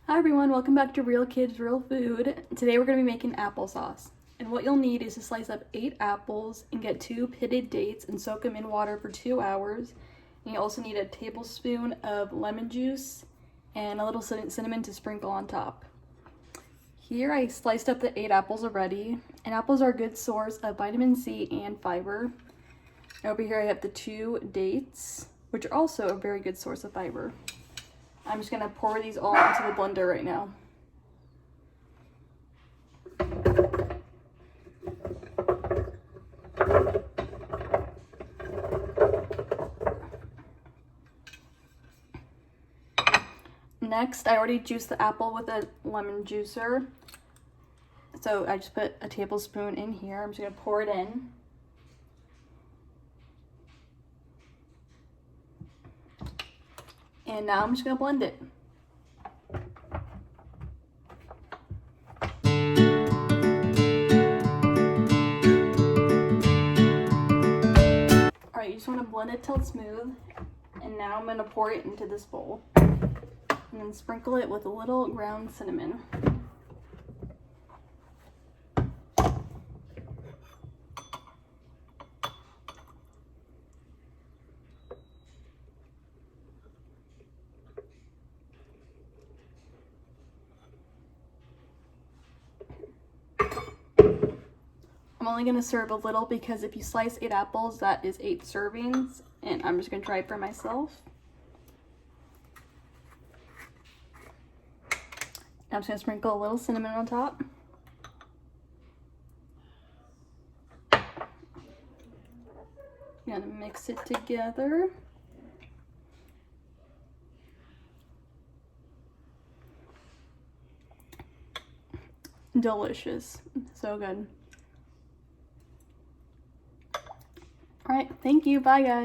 Hi everyone, welcome back to Real Kids Real Food. Today we're going to be making applesauce. And what you'll need is to slice up 8 apples and get 2 pitted dates and soak them in water for 2 hours. And you also need a tablespoon of lemon juice and a little cinnamon to sprinkle on top. Here I sliced up the 8 apples already, and apples are a good source of vitamin C and fiber. And over here I have the 2 dates, which are also a very good source of fiber. I'm just gonna pour these all into the blender right now. Next, I already juiced the apple with a lemon juicer. So I just put a tablespoon in here. I'm just gonna pour it in. And now I'm just gonna blend it. Alright, you just wanna blend it till it's smooth. And now I'm gonna pour it into this bowl. And then sprinkle it with a little ground cinnamon. I'm only going to serve a little because if you slice 8 apples, that is 8 servings, and I'm just going to try it for myself. I'm just going to sprinkle a little cinnamon on top. Gonna mix it together. Delicious. So good. All right, thank you. Bye, guys.